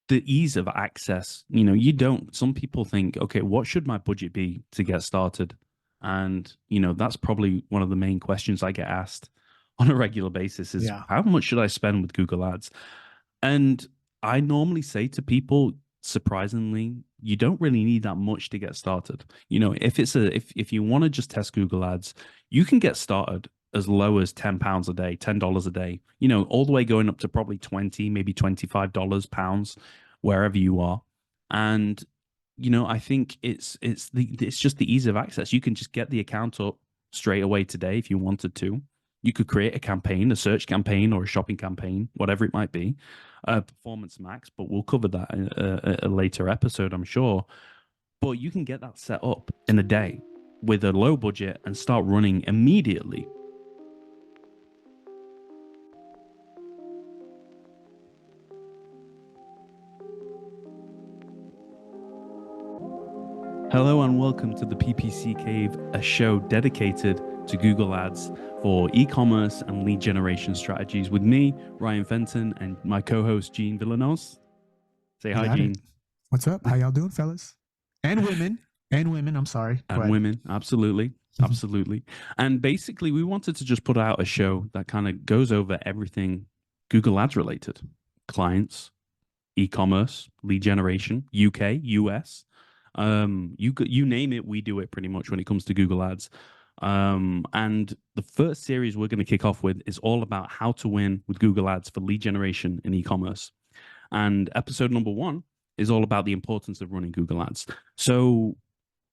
the ease of access. Some people think, okay, what should my budget be to get started? And, that's probably one of the main questions I get asked on a regular basis is Yeah. how much should I spend with Google Ads? And I normally say to people, surprisingly, you don't really need that much to get started. If you want to just test Google Ads, you can get started as low as £10 a day, $10 a day, all the way going up to probably 20, maybe $25 pounds, wherever you are. And I think it's just the ease of access. You can just get the account up straight away today if you wanted to. You could create a campaign, a search campaign or a shopping campaign, whatever it might be, Performance Max, but we'll cover that in a later episode, I'm sure. But you can get that set up in a day with a low budget and start running immediately. Hello and welcome to the PPC Cave, a show dedicated to Google Ads for e-commerce and lead generation strategies with me, Ryan Fenton, and my co-host, Gene Villanos. Say hi, Gene. What's up? How y'all doing, fellas? And women. I'm sorry. And women, absolutely. Absolutely. And basically, we wanted to just put out a show that kind of goes over everything Google Ads related. Clients, e-commerce, lead generation, UK, US. You name it, we do it pretty much when it comes to Google Ads. And the first series we're going to kick off with is all about how to win with Google Ads for lead generation in e-commerce. And episode number 1 is all about the importance of running Google Ads. So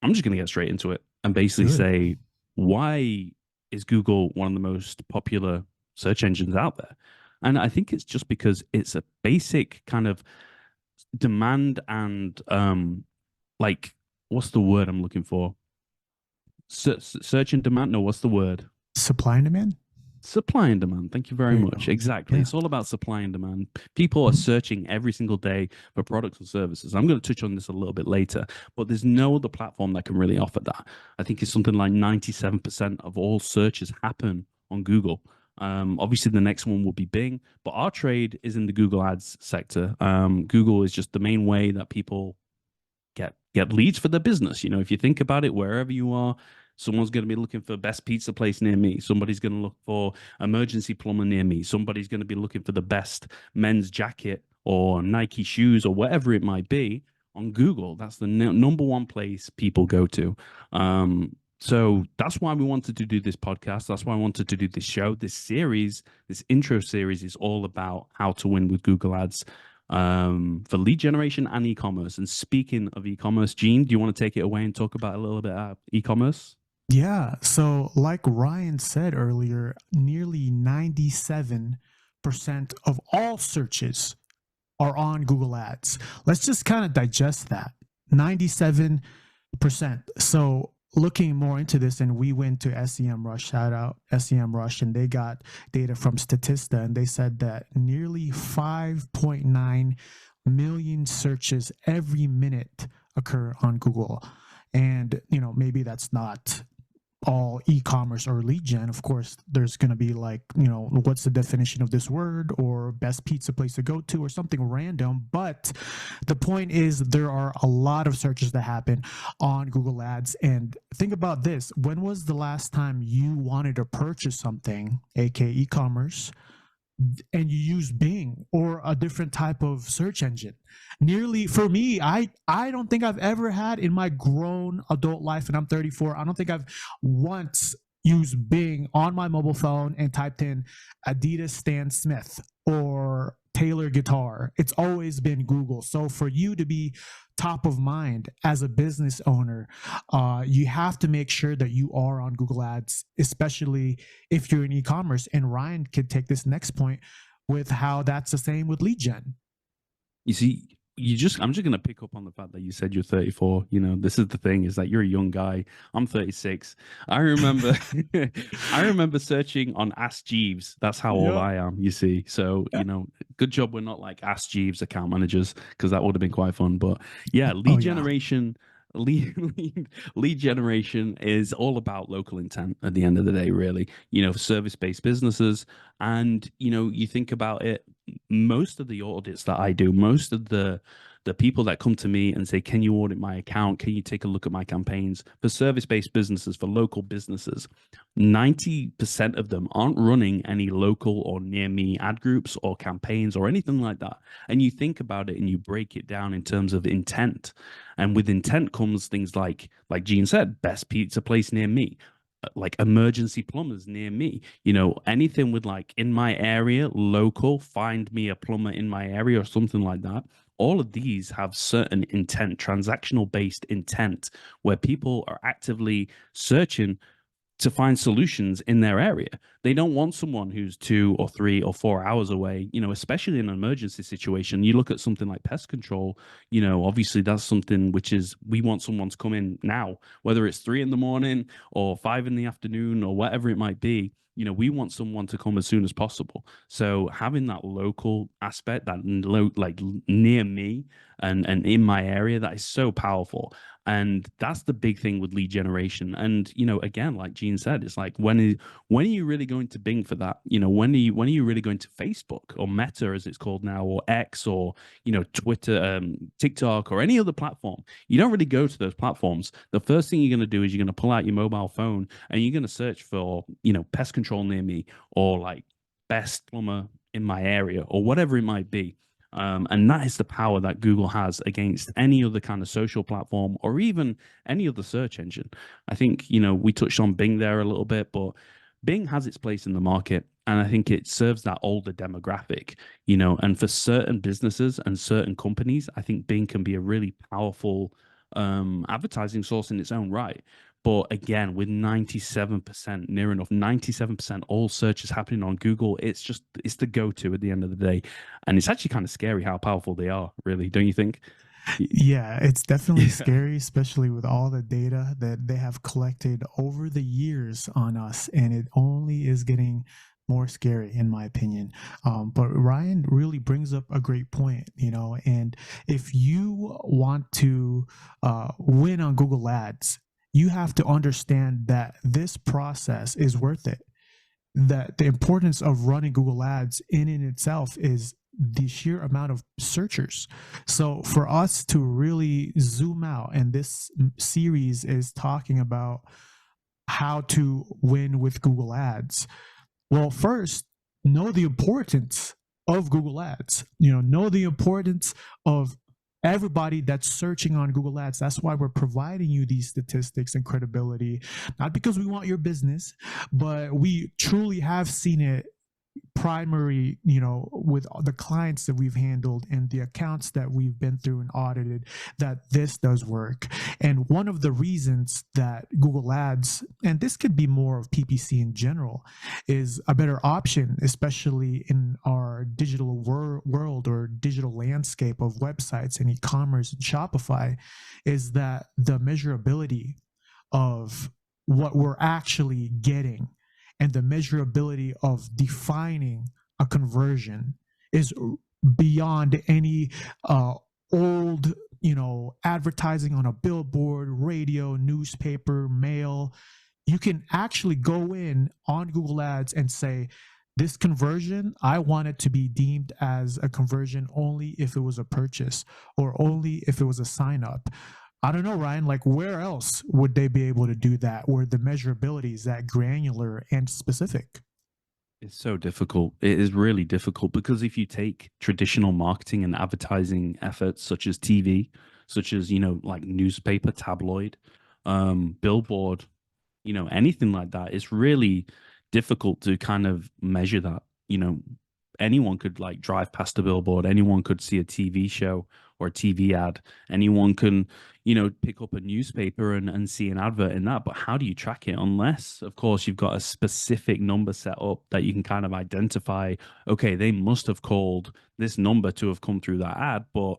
I'm just going to get straight into it and basically say, why is Google one of the most popular search engines out there? And I think it's just because it's a basic kind of demand and what's the word I'm looking for? Search and demand? No, what's the word? Supply and demand? Supply and demand. Thank you very much. Exactly. Yeah. It's all about supply and demand. People are searching every single day for products and services. I'm going to touch on this a little bit later, but there's no other platform that can really offer that. I think it's something like 97% of all searches happen on Google. Obviously, the next one will be Bing, but our trade is in the Google Ads sector. Google is just the main way that people get leads for their business. If you think about it, wherever you are, someone's going to be looking for best pizza place near me. Somebody's going to look for emergency plumber near me. Somebody's going to be looking for the best men's jacket or Nike shoes or whatever it might be on Google. That's the number one place people go to. So that's why we wanted to do this podcast. That's why I wanted to do this show. This series, this intro series is all about how to win with Google Ads for lead generation and e-commerce. And speaking of e-commerce, Gene, do you want to take it away and talk about a little bit about e-commerce? Yeah. So like Ryan said earlier, nearly 97% of all searches are on Google Ads. Let's just kind of digest that. 97%. So looking more into this, and we went to SEMrush, shout out SEMrush, and they got data from Statista, and they said that nearly 5.9 million searches every minute occur on Google. And, maybe that's not all e-commerce or lead gen. Of course, there's going to be what's the definition of this word, or best pizza place to go to, or something random. But the point is, there are a lot of searches that happen on Google Ads. And think about this. When was the last time you wanted to purchase something, aka e-commerce, and you use Bing or a different type of search engine? Nearly, for me, I don't think I've ever had in my grown adult life, and I'm 34, I don't think I've once used Bing on my mobile phone and typed in Adidas Stan Smith or Taylor guitar. It's always been Google. So for you to be top of mind as a business owner, you have to make sure that you are on Google Ads, especially if you're in e-commerce. And Ryan could take this next point with how that's the same with lead gen. You see, I'm just going to pick up on the fact that you said you're 34. This is the thing, is that you're a young guy. I'm 36. I remember I remember searching on Ask Jeeves. That's how old I am, you see. So, good job we're not like Ask Jeeves account managers, because that would have been quite fun. But yeah, lead generation, lead generation is all about local intent at the end of the day, really, for service-based businesses. And, you think about it, most of the audits that I do, most of the people that come to me and say, can you audit my account? Can you take a look at my campaigns for service-based businesses, for local businesses? 90% of them aren't running any local or near me ad groups or campaigns or anything like that. And you think about it and you break it down in terms of intent. And with intent comes things like Gene said, best pizza place near me, like emergency plumbers near me, anything with like in my area, local, find me a plumber in my area or something like that. All of these have certain intent, transactional based intent, where people are actively searching to find solutions in their area. They don't want someone who's 2 or 3 or 4 hours away, especially in an emergency situation. You look at something like pest control, obviously that's something which is, we want someone to come in now, whether it's 3 in the morning or 5 in the afternoon or whatever it might be. We want someone to come as soon as possible. So having that local aspect, that like near me and in my area, that is so powerful. And that's the big thing with lead generation. And again, like Gene said, it's like when are you really going to Bing for that? When are you really going to Facebook or Meta, as it's called now, or X, or Twitter, TikTok, or any other platform? You don't really go to those platforms. The first thing you're going to do is you're going to pull out your mobile phone and you're going to search for pest control near me, or like best plumber in my area, or whatever it might be. And that is the power that Google has against any other kind of social platform or even any other search engine. I think, we touched on Bing there a little bit, but Bing has its place in the market. And I think it serves that older demographic, and for certain businesses and certain companies, I think Bing can be a really powerful advertising source in its own right. But again, with 97%, near enough 97% all searches happening on Google, it's the go-to at the end of the day. And it's actually kind of scary how powerful they are, really, don't you think? Yeah, it's definitely scary, especially with all the data that they have collected over the years on us. And it only is getting more scary, in my opinion. But Ryan really brings up a great point, and if you want to win on Google Ads, you have to understand that this process is worth it. That the importance of running Google Ads in itself is the sheer amount of searchers. So for us to really zoom out, and this series is talking about how to win with Google Ads. Well, first, know the importance of Google Ads. Know the importance of everybody that's searching on Google Ads. That's why we're providing you these statistics and credibility, not because we want your business, but we truly have seen it primary, with the clients that we've handled and the accounts that we've been through and audited, that this does work. And one of the reasons that Google Ads, and this could be more of PPC in general, is a better option, especially in our digital world or digital landscape of websites and e-commerce and Shopify, is that the measurability of what we're actually getting and the measurability of defining a conversion is beyond any old, advertising on a billboard, radio, newspaper, mail. You can actually go in on Google Ads and say, this conversion, I want it to be deemed as a conversion only if it was a purchase or only if it was a sign up. I don't know, Ryan, like where else would they be able to do that where the measurability is that granular and specific? It's so difficult. It is really difficult because if you take traditional marketing and advertising efforts such as TV, such as, like newspaper, tabloid, billboard, anything like that, it's really difficult to kind of measure that. Anyone could like drive past a billboard, anyone could see a TV show or a TV ad, anyone can, pick up a newspaper and see an advert in that. But how do you track it? Unless, of course, you've got a specific number set up that you can kind of identify, okay, they must have called this number to have come through that ad. But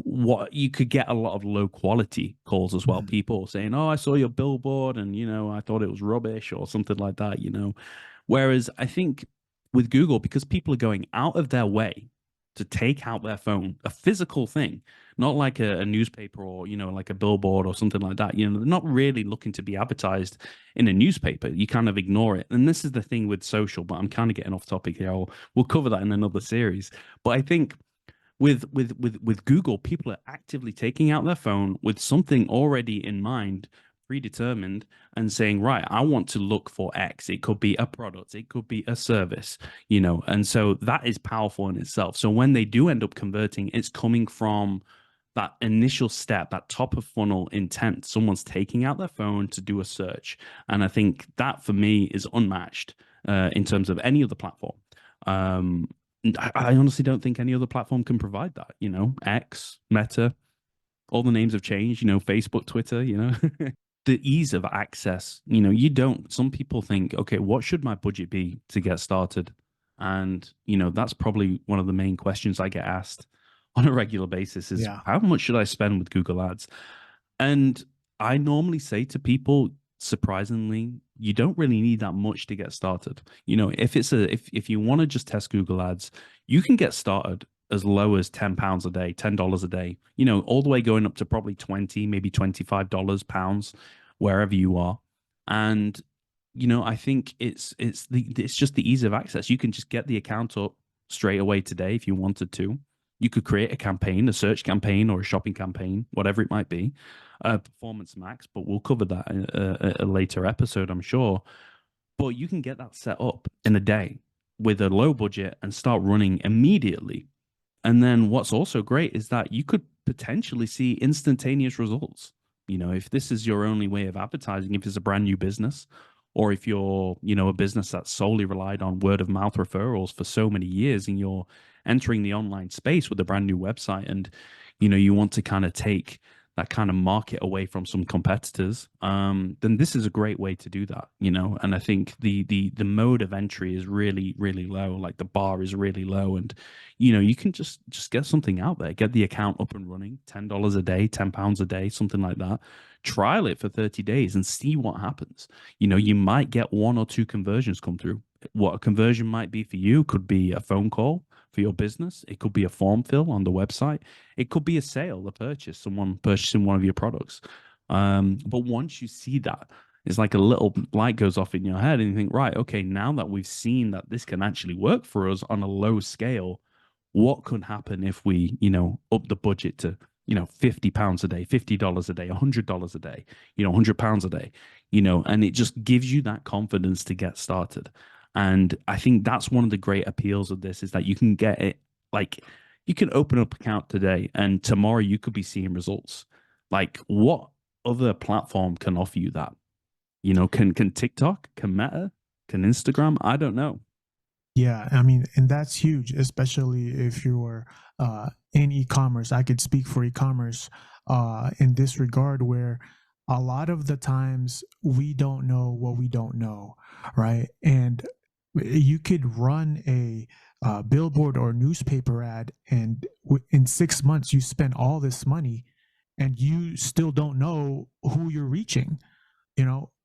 what you could get a lot of low quality calls as well. People saying, "Oh, I saw your billboard, and I thought it was rubbish," or something like that. Whereas I think with Google, because people are going out of their way to take out their phone, a physical thing, not like a newspaper or, like a billboard or something like that. They're not really looking to be advertised in a newspaper. You kind of ignore it. And this is the thing with social, but I'm kind of getting off topic here. We'll cover that in another series. But I think with Google, people are actively taking out their phone with something already in mind, predetermined, and saying, right, I want to look for X. It could be a product, it could be a service, and so that is powerful in itself. So when they do end up converting, it's coming from that initial step, that top of funnel intent. Someone's taking out their phone to do a search. And I think that for me is unmatched in terms of any other platform. I honestly don't think any other platform can provide that. X, Meta, all the names have changed. Facebook, Twitter. The ease of access. Some people think, okay, what should my budget be to get started? And that's probably one of the main questions I get asked on a regular basis: is how much should I spend with Google Ads? And I normally say to people, surprisingly, you don't really need that much to get started. If you want to just test Google Ads, you can get started as low as £10 a day, $10 a day, all the way going up to probably 20, maybe $25 pounds, wherever you are. And I think it's just the ease of access. You can just get the account up straight away today if you wanted to. You could create a campaign, a search campaign or a shopping campaign, whatever it might be, Performance Max, but we'll cover that in a later episode, I'm sure. But you can get that set up in a day with a low budget and start running immediately. And then what's also great is that you could potentially see instantaneous results. If this is your only way of advertising, if it's a brand new business, or if you're, a business that's solely relied on word of mouth referrals for so many years, and you're entering the online space with a brand new website, and you want to kind of take that kind of market away from some competitors, then this is a great way to do that. And I think the mode of entry is really, really low. Like the bar is really low, and you can just get something out there, get the account up and running, $10 a day, £10 a day, something like that. Trial it for 30 days and see what happens. You might get 1 or 2 conversions come through. What a conversion might be for you could be a phone call for your business. It could be a form fill on the website. It could be a sale, a purchase, someone purchasing one of your products. But once you see that, it's like a little light goes off in your head and you think, right, okay, now that we've seen that this can actually work for us on a low scale, what could happen if we, up the budget to, £50 a day, $50 a day, $100 a day, £100 a day, and it just gives you that confidence to get started. And I think that's one of the great appeals of this, is that you can get it, like you can open up an account today and tomorrow you could be seeing results. Like what other platform can offer you that? Can TikTok, can Meta, can Instagram? I don't know. Yeah, I mean, and that's huge, especially if you're in e-commerce. I could speak for e-commerce in this regard, where a lot of the times we don't know what we don't know, right? And you could run a billboard or newspaper ad, and in 6 months you spend all this money, and you still don't know who you're reaching,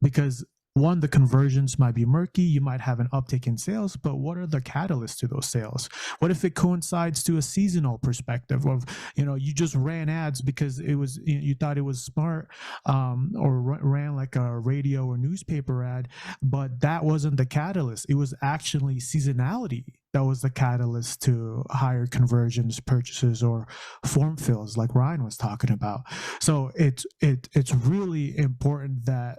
because one, the conversions might be murky. You might have an uptick in sales, but what are the catalysts to those sales? What if it coincides to a seasonal perspective of, you just ran ads because it was, you thought it was smart, or ran like a radio or newspaper ad, but that wasn't the catalyst. It was actually seasonality that was the catalyst to higher conversions, purchases, or form fills, like Ryan was talking about. So it's really important that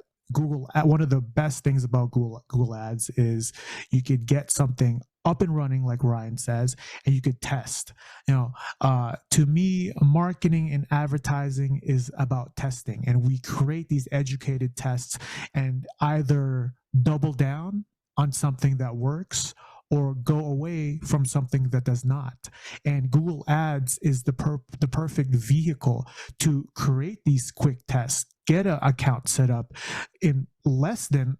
one of the best things about Google Ads is you could get something up and running, like Ryan says, and you could test. To me, marketing and advertising is about testing, and we create these educated tests and either double down on something that works or go away from something that does not. And Google Ads is the perfect vehicle to create these quick tests, get an account set up in less than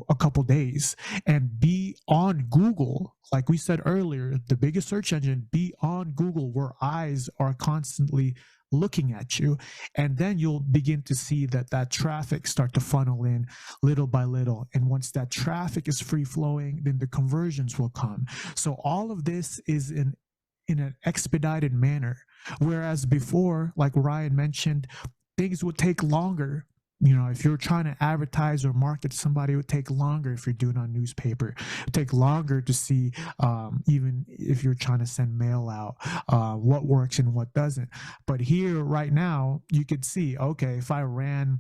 a couple days, and be on Google. Like we said earlier, the biggest search engine, be on Google, where eyes are constantly looking at you, and then you'll begin to see that traffic start to funnel in little by little. And once that traffic is free flowing, then the conversions will come. So all of this is in an expedited manner. Whereas before, like Ryan mentioned, things would take longer. You know, if you're trying to advertise or market to somebody, it would take longer. If you're doing on newspaper, it would take longer to see, even if you're trying to send mail out, what works and what doesn't. But here right now, you could see, okay, if I ran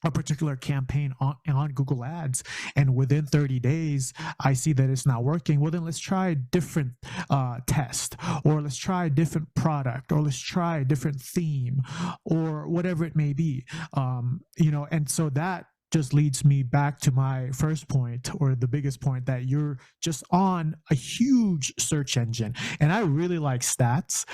a particular campaign on Google Ads, and within 30 days I see that it's not working, well then let's try a different test, or let's try a different product, or let's try a different theme, or whatever it may be. You know, and so that just leads me back to my first point, or the biggest point, that you're just on a huge search engine. And I really like stats,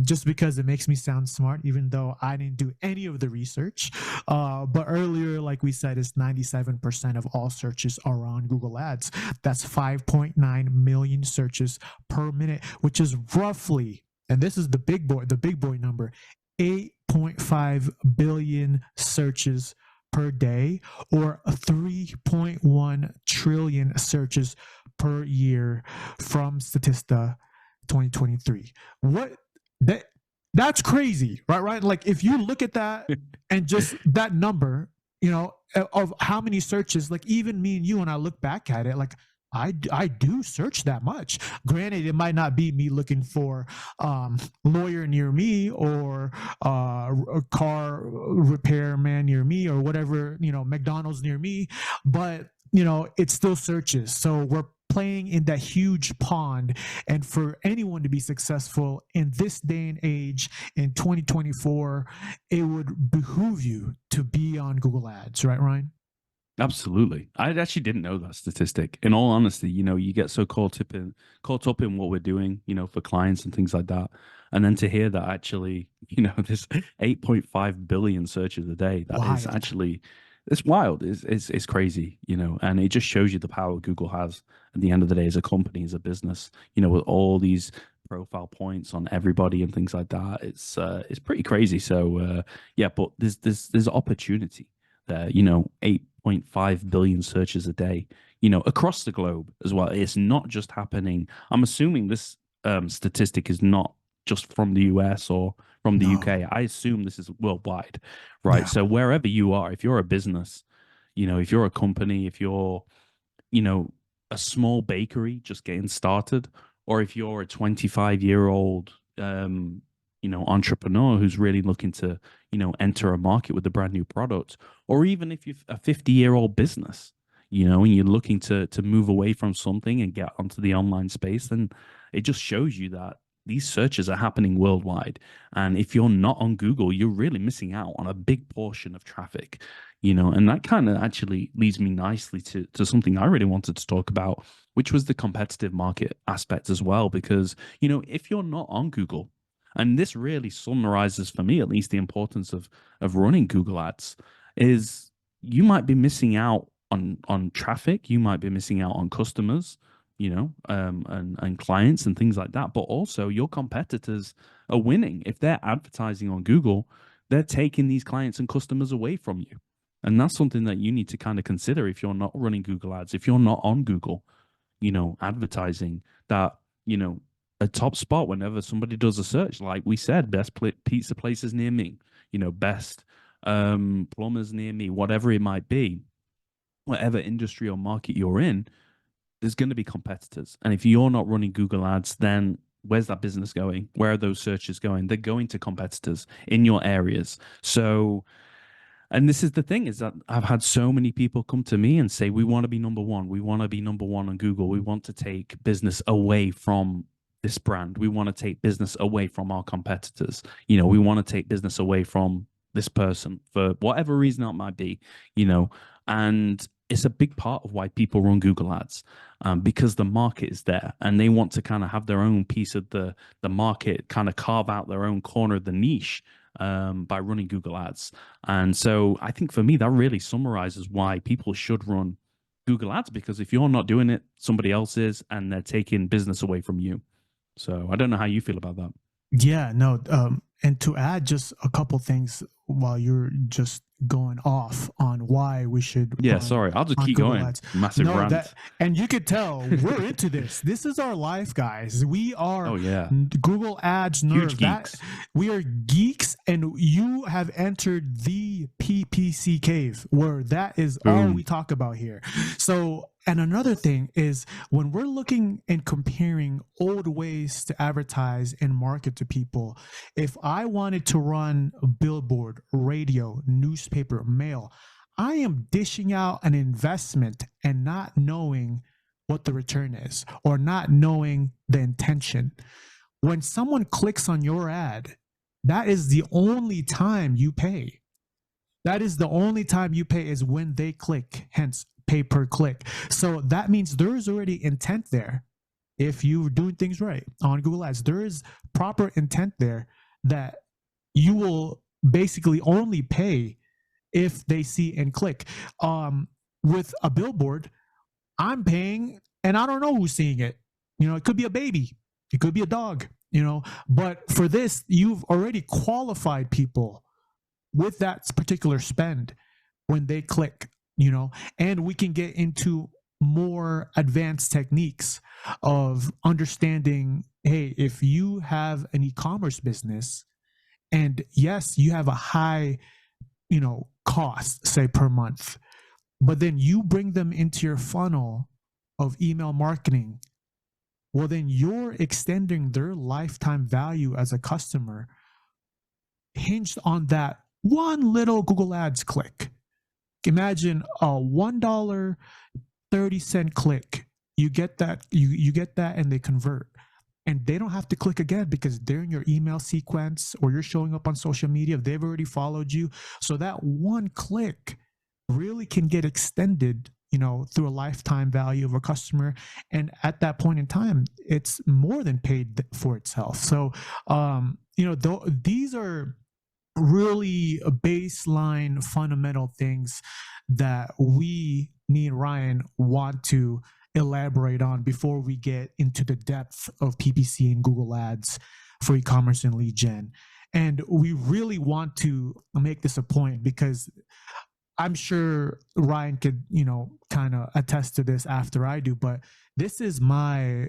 just because it makes me sound smart, even though I didn't do any of the research. But earlier, like we said, is 97% of all searches are on Google Ads. That's 5.9 million searches per minute, which is roughly, and this is the big boy number, 8.5 billion searches per day, or 3.1 trillion searches per year from Statista 2023. What that's crazy, right? Like if you look at that and just that number, you know, of how many searches, like even me and you, when I look back at it, like I do search that much. Granted, it might not be me looking for lawyer near me, or a car repairman near me, or whatever, you know, McDonald's near me, but you know, it still searches. So we're playing in that huge pond. And for anyone to be successful in this day and age, in 2024, it would behoove you to be on Google Ads, right, Ryan? Absolutely. I actually didn't know that statistic. In all honesty, you know, you get so caught up in what we're doing, you know, for clients and things like that. And then to hear that actually, you know, there's 8.5 billion searches a day, that is Wild. actually, it's wild. It's crazy, you know, and it just shows you the power Google has at the end of the day as a company, as a business, you know, with all these profile points on everybody and things like that. It's pretty crazy. So yeah, but there's opportunity there, you know, 8.5 billion searches a day, you know, across the globe as well. It's not just happening. I'm assuming this statistic is not just from the US or from the No. UK. I assume this is worldwide, right? Yeah. So wherever you are, if you're a business, you know, if you're a company, if you're, you know, a small bakery just getting started, or if you're a 25-year-old, you know, entrepreneur who's really looking to, you know, enter a market with a brand new product, or even if you're a 50-year-old business, you know, and you're looking to move away from something and get onto the online space, then it just shows you that these searches are happening worldwide. And if you're not on Google, you're really missing out on a big portion of traffic, you know, and that kind of actually leads me nicely to something I really wanted to talk about, which was the competitive market aspect as well. Because, you know, if you're not on Google, and this really summarizes for me at least the importance of running Google Ads, is you might be missing out on traffic, you might be missing out on customers, you know, and clients and things like that. But also your competitors are winning. If they're advertising on Google, they're taking these clients and customers away from you. And that's something that you need to kind of consider if you're not running Google Ads, if you're not on Google, you know, advertising, that, you know, a top spot whenever somebody does a search, like we said, best pizza places near me, you know, best plumbers near me, whatever it might be, whatever industry or market you're in, there's going to be competitors. And if you're not running Google Ads, then where's that business going? Where are those searches going? They're going to competitors in your areas. So, and this is the thing, is that I've had so many people come to me and say, we want to be number one. We want to be number one on Google. We want to take business away from this brand. We want to take business away from our competitors. You know, we want to take business away from this person for whatever reason it might be, you know, and it's a big part of why people run Google Ads, because the market is there and they want to kind of have their own piece of the market, kind of carve out their own corner of the niche by running Google Ads. And so I think for me, that really summarizes why people should run Google Ads, because if you're not doing it, somebody else is, and they're taking business away from you. So I don't know how you feel about that. Yeah, no, And to add just a couple things while you're just going off on why we should Yeah, run sorry. I'll just on keep Google going. Ads. Massive No, rant. that, and you could tell we're into this. This is our life, guys. We are Oh, yeah. Google Ads Huge nerds. That geeks. we are geeks, and you have entered the PPC cave, where that is all Boom. we talk about here. So, and another thing is when we're looking and comparing old ways to advertise and market to people, if I wanted to run a billboard, radio, newspaper, mail, I am dishing out an investment and not knowing what the return is or not knowing the intention. When someone clicks on your ad, that is the only time you pay. That is the only time you pay is when they click, hence pay per click. So that means there is already intent there. If you're doing things right on Google Ads, there is proper intent there that you will basically only pay if they see and click. With a billboard, I'm paying and I don't know who's seeing it. It could be a baby, it could be a dog, but for this, you've already qualified people with that particular spend when they click, and we can get into more advanced techniques of understanding, hey, if you have an e-commerce business and yes, you have a high, cost, say per month, but then you bring them into your funnel of email marketing, well, then you're extending their lifetime value as a customer hinged on that one little Google Ads click. Imagine a $1.30 click. You get that, you get that, and they convert. And they don't have to click again because they're in your email sequence or you're showing up on social media. They've already followed you. So that one click really can get extended, through a lifetime value of a customer. And at that point in time, it's more than paid for itself. So, these are really baseline fundamental things that me and Ryan want to elaborate on before we get into the depth of PPC and Google Ads for e-commerce and lead gen. And we really want to make this a point because I'm sure Ryan could, kind of attest to this after I do, but this is my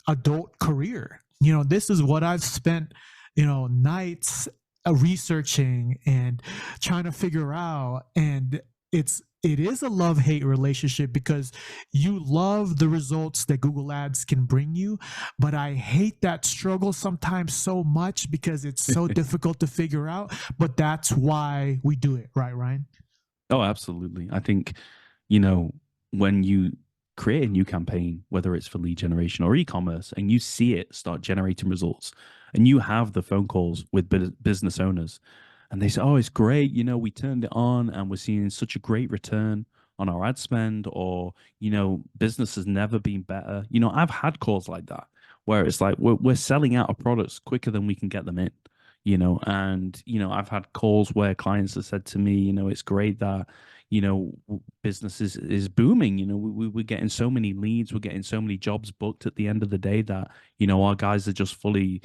adult career. This is what I've spent, nights researching and trying to figure out. And it is a love-hate relationship because you love the results that Google Ads can bring you, but I hate that struggle sometimes so much because it's so difficult to figure out. But that's why we do it, right, Ryan? Oh, absolutely. I think, when you create a new campaign, whether it's for lead generation or e-commerce, and you see it start generating results, and you have the phone calls with business owners, and they say, "Oh, it's great. We turned it on, and we're seeing such a great return on our ad spend," or business has never been better. I've had calls like that where it's like we're selling out of products quicker than we can get them in. And I've had calls where clients have said to me, it's great that business is booming. We're getting so many leads, we're getting so many jobs booked at the end of the day that our guys are just fully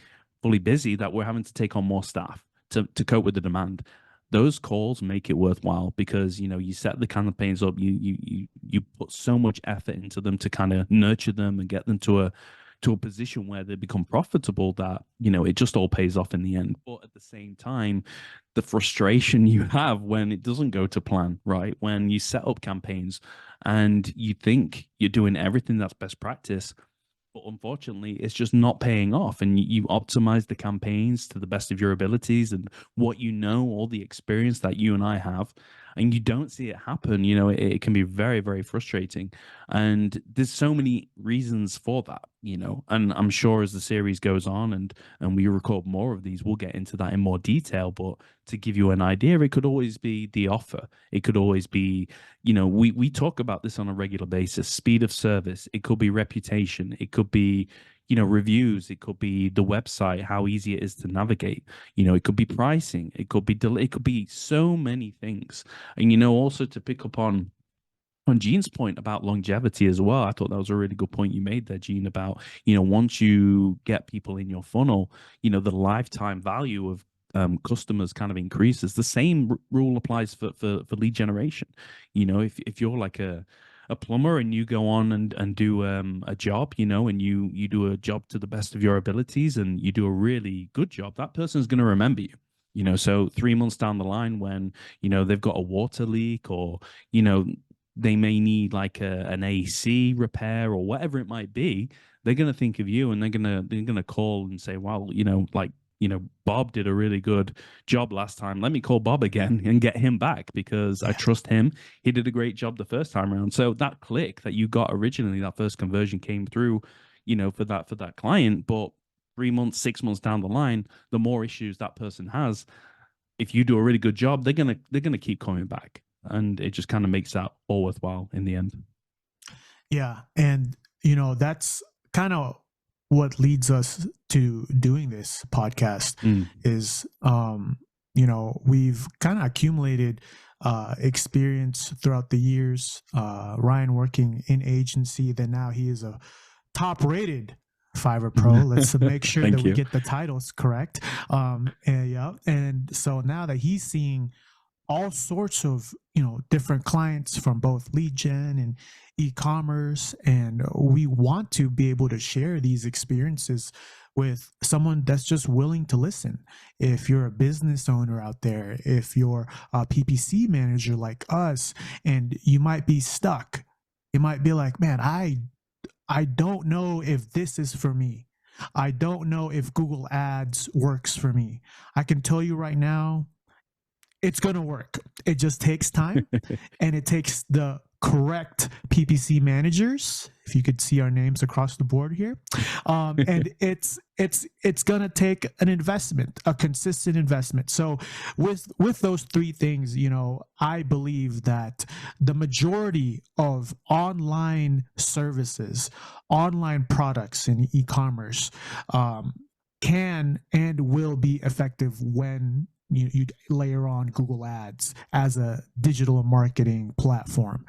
busy that we're having to take on more staff to cope with the demand. Those calls make it worthwhile because you set the campaigns up, you put so much effort into them to kind of nurture them and get them to a position where they become profitable that it just all pays off in the end. But at the same time, the frustration you have when it doesn't go to plan, right? When you set up campaigns and you think you're doing everything that's best practice, but unfortunately it's just not paying off, and you optimize the campaigns to the best of your abilities and what all the experience that you and I have, and you don't see it happen. It can be very, very frustrating, and there's so many reasons for that. And I'm sure as the series goes on and we record more of these, we'll get into that in more detail. But to give you an idea, it could always be the offer. It could always be, we talk about this on a regular basis: speed of service. It could be reputation. It could be reviews. It could be the website, how easy it is to navigate. It could be pricing. It could be delay. It could be so many things. And also to pick up on Gene's point about longevity as well. I thought that was a really good point you made there, Gene, about once you get people in your funnel, the lifetime value customers kind of increases, the same rule applies for lead generation. You know, if you're like a plumber and you go on and do a job, you know, and you do a job to the best of your abilities and you do a really good job, that person's going to remember you. You know, so 3 months down the line, when you know they've got a water leak, or you know they may need like an AC repair or whatever it might be, they're going to think of you, and they're gonna call and say, "Wow, you know, like you know, Bob did a really good job last time. Let me call Bob again and get him back because I trust him. He did a great job the first time around." So that click that you got originally, that first conversion came through, you know, for that client, but 3 months, 6 months down the line, the more issues that person has, if you do a really good job, they're gonna keep coming back, and it just kind of makes that all worthwhile in the end. Yeah. And, you know, that's kind of what leads us to doing this podcast is, you know, we've kind of accumulated experience throughout the years. Ryan working in agency, then now he is a top rated Fiverr Pro. Let's make sure that we get the titles correct. And so now that he's seeing all sorts of, you know, different clients from both lead gen and e-commerce, and we want to be able to share these experiences with someone that's just willing to listen. If you're a business owner out there, if you're a PPC manager like us, and you might be stuck, you might be like, man, I don't know if this is for me. I don't know if Google Ads works for me. I can tell you right now, it's going to work. It just takes time, and it takes the correct PPC managers. If you could see our names across the board here, and it's going to take an investment, a consistent investment. So with those three things, you know, I believe that the majority of online services, online products in e-commerce, can and will be effective when you layer on Google Ads as a digital marketing platform.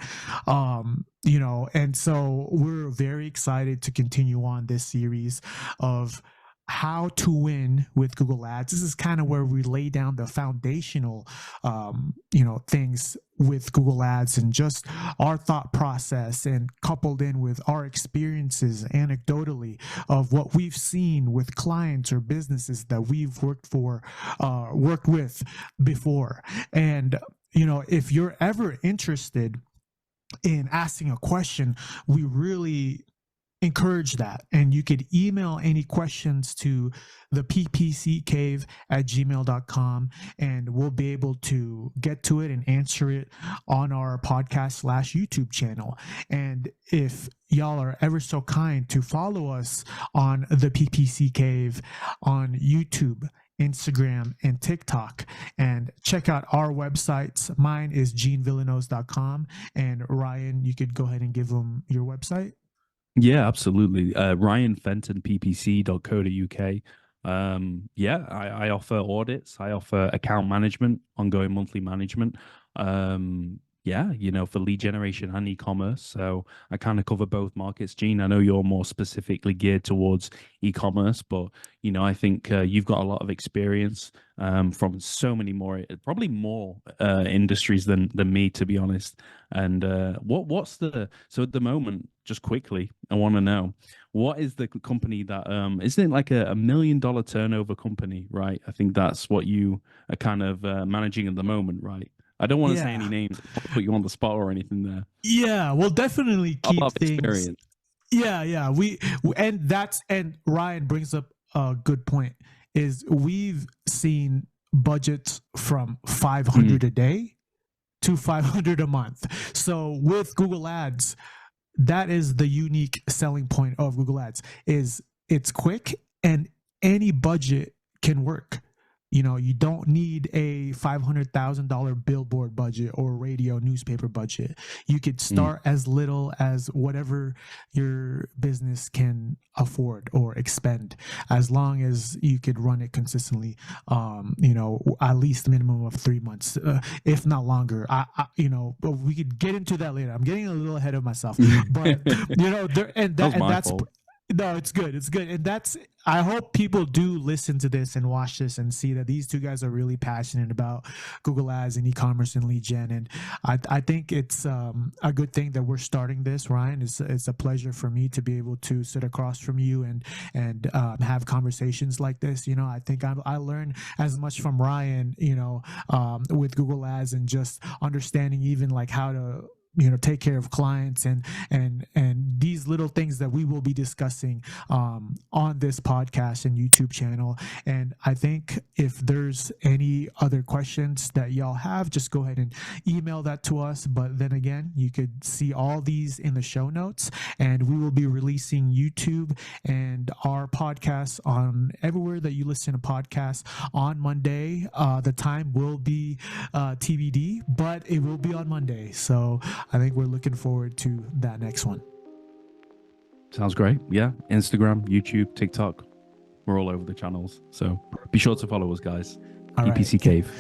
You know, and so we're very excited to continue on this series of how to win with Google Ads. This is kind of where we lay down the foundational, you know, things with Google Ads, and just our thought process, and coupled in with our experiences anecdotally of what we've seen with clients or businesses that we've worked with before. And, you know, if you're ever interested in asking a question, we really encourage that. And you could email any questions to the PPC Cave at gmail.com, and we'll be able to get to it and answer it on our podcast / YouTube channel. And if y'all are ever so kind to follow us on the PPC Cave on YouTube, Instagram, and TikTok, and check out our websites. Mine is genevillanos.com, and Ryan, you could go ahead and give them your website. Yeah, absolutely. RyanFentonPPC.co.uk. Yeah, I offer audits. I offer account management, ongoing monthly management. Yeah, you know, for lead generation and e-commerce. So I kind of cover both markets. Gene, I know you're more specifically geared towards e-commerce, but, you know, I think you've got a lot of experience from so many more, probably more industries than me, to be honest. And so at the moment, just quickly, I want to know, what is the company that, isn't it like a $1 million turnover company, right? I think that's what you are kind of managing at the moment, right? I don't want to say any names, put you on the spot or anything there. Yeah, we'll definitely keep things. Experience. Yeah. And Ryan brings up a good point. Is we've seen budgets from 500 a day to 500 a month. So with Google Ads, that is the unique selling point of Google Ads. Is it's quick and any budget can work. You know, you don't need a $500,000 billboard budget or radio newspaper budget. You could start as little as whatever your business can afford or expend, as long as you could run it consistently. You know, at least a minimum of 3 months, if not longer. You know, but we could get into that later. I'm getting a little ahead of myself, but you know, that's fault. No, it's good. It's good. And that's, I hope people do listen to this and watch this and see that these two guys are really passionate about Google Ads and e-commerce and lead gen. And I think it's a good thing that we're starting this, Ryan. It's a pleasure for me to be able to sit across from you and have conversations like this. You know, I think I learn as much from Ryan, you know, with Google Ads and just understanding even like how to, you know, take care of clients and these little things that we will be discussing on this podcast and YouTube channel. And I think if there's any other questions that y'all have, just go ahead and email that to us. But then again, you could see all these in the show notes, and we will be releasing YouTube and our podcasts on everywhere that you listen to podcasts on Monday. The time will be TBD, but it will be on Monday. So I think we're looking forward to that next one. Sounds great. Yeah. Instagram, YouTube, TikTok. We're all over the channels. So be sure to follow us, guys. All PPC right. Cave.